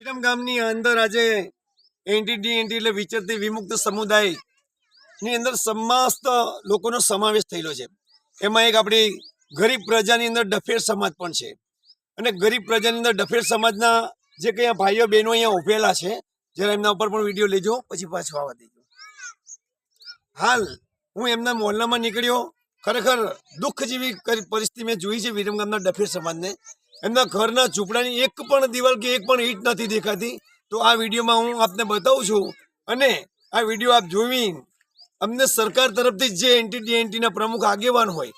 વિરમ ગામની અંદર આજે એનટીડીએનટી એટલે વિચરતી વિમુક્ત સમુદાયની અંદર સમસ્ત લોકોનો સમાવેશ થયેલો છે। એમાં એક આપણી ગરીબ પ્રજાની અંદર ડફેર સમાજ પણ છે અને ગરીબ પ્રજાની અંદર ડફેર સમાજના જે કંઈ ભાઈઓ બહેનો અહીંયા ઉભેલા છે, જરા એમના ઉપર પણ વિડીયો લેજો, પછી પાછો આવવા દેજો। હાલ હું એમના મોહલ્લામાં નીકળ્યો, ખરેખર દુઃખ જેવી પરિસ્થિતિ મેં જોઈ છે વિરમ ગામના ડફેર સમાજને। એમના ઘરના ઝૂંપડાની એક પણ દિવાલ કે એક પણ ઈંટ નથી દેખાતી। તો આ વિડીયોમાં હું આપને બતાવું છું અને આ વિડીયો આપ જોઈ અમને સરકાર તરફથી જે એનટીડીએનટીના પ્રમુખ આગેવાન હોય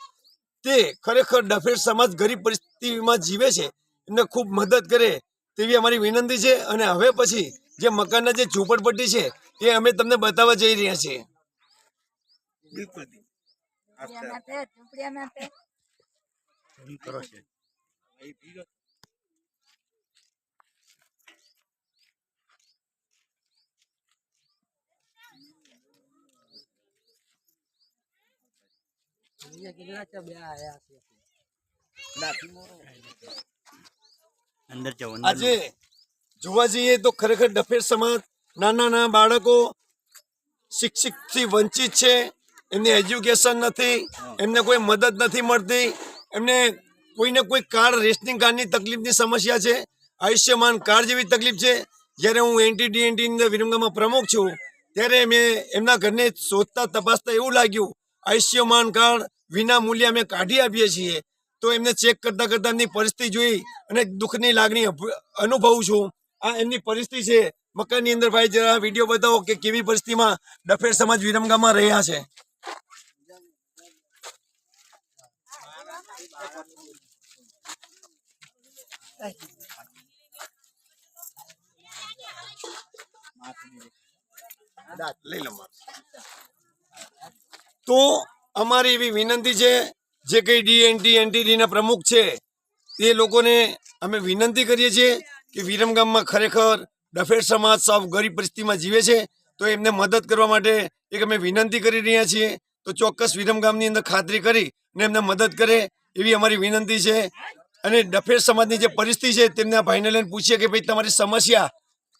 તે ખરેખર ડફેર સમાજ ગરીબ પરિસ્થિતિમાં જીવે છે એમને ખૂબ મદદ કરે તેવી અમારી વિનંતી છે। અને હવે પછી જે મકાનના જે ઝૂંપડપટ્ટી છે એ અમે તમને બતાવવા જઈ રહ્યા છીએ। બિલકુલ આજે જોવા જઈએ તો ખરેખર ડફેર સમાજ નાના બાળકો શિક્ષિતથી વંચિત છે, એમને એજ્યુકેશન નથી, એમને કોઈ મદદ નથી મળતી, એમને કોઈને કોઈ કાર્ડ રેશનિંગ કાર્ડની તકલીફની સમસ્યા છે, આયુષ્યમાન કાર્ડ જેવી તકલીફ છે। જ્યારે હું એનટીડીએનટી વિરમ ગામમાં પ્રમુખ છું ત્યારે મેં એમના ઘરને શોધતા તપાસતા એવું લાગ્યું આયુષ્યમાન કાર્ડ વિના મૂલ્યે અમે કાઢી આપીએ છીએ। તો એમને ચેક કરતા કરતા એમની પરિસ્થિતિ જોઈ અને દુઃખની લાગણી અનુભવું છું। આ એમની પરિસ્થિતિ છે મકાનની અંદર। ભાઈ જરા વિડીયો બતાવો કે કેવી પરિસ્થિતિમાં ડફેર સમાજ વિરમ ગામમાં રહ્યા છે। તો અમારી એવી વિનંતી છે જે કઈ એનટીડીના પ્રમુખ છે તે લોકોને અમે વિનંતી કરીએ છીએ કે વિરમ ગામમાં ખરેખર ડફેર સમાજ સાવ ગરીબ પરિસ્થિતિમાં જીવે છે તો એમને મદદ કરવા માટે એક અમે વિનંતી કરી રહ્યા છીએ। તો ચોક્કસ વિરમ ગામની અંદર ખાતરી કરી ને એમને મદદ કરે એવી અમારી વિનંતી છે। અને ડફેર સમાજની જે પરિસ્થિતિ છે તેમને આ ભાઈને લઈને પૂછીએ કે ભાઈ તમારી સમસ્યા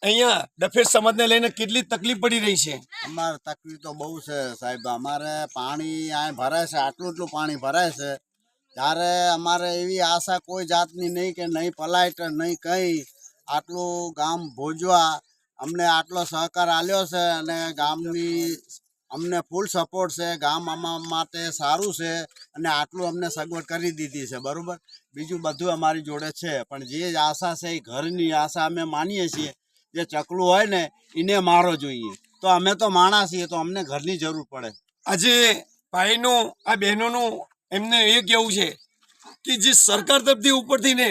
અહીંયા ડફેર સમાજને લઈને કેટલી તકલીફ પડી રહી છે? અમારે તકલીફ તો બહુ છે સાહેબ। અમારે પાણી અહીં ભરાય છે, આટલું પાણી ભરાય છે, ત્યારે અમારે એવી આશા કોઈ જાતની નહીં કે નહીં પલાયટ નહીં કંઈ। આટલું ગામ ભોજવા અમને આટલો સહકાર આપ્યો છે અને ગામની અમને ફૂલ સપોર્ટ છે, ગામ અમારા માટે સારું છે અને આટલું અમને સગવડ કરી દીધી છે, બરાબર। બીજું બધું અમારી જોડે છે, પણ જે આશા છે એ ઘરની આશા અમે માનીએ છીએ। જે ચકલું હોય ને એને મારો જોઈએ, તો અમે તો માણસ છીએ તો અમને ઘરની જરૂર પડે। આજે ભાઈનું આ બહેનોનું એમને એ કહેવું છે કે જે સરકાર તરફથી ઉપરથી ને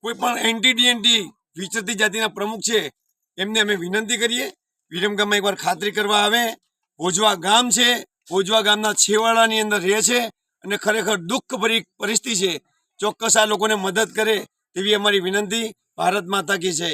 કોઈ પણ એનટીડીએનટી વિચરતી જાતિના પ્રમુખ છે એમને અમે વિનંતી કરીએ વિરમ ગામમાં એકવાર ખાતરી કરવા આવે। ભોજવા ગામ છે, ભોજવા ગામના છેવાડાની અંદર રહે છે અને ખરેખર દુઃખભરી પરિસ્થિતિ છે। ચોક્કસ આ લોકોને મદદ કરે તેવી અમારી વિનંતી। ભારત માતા કી જય।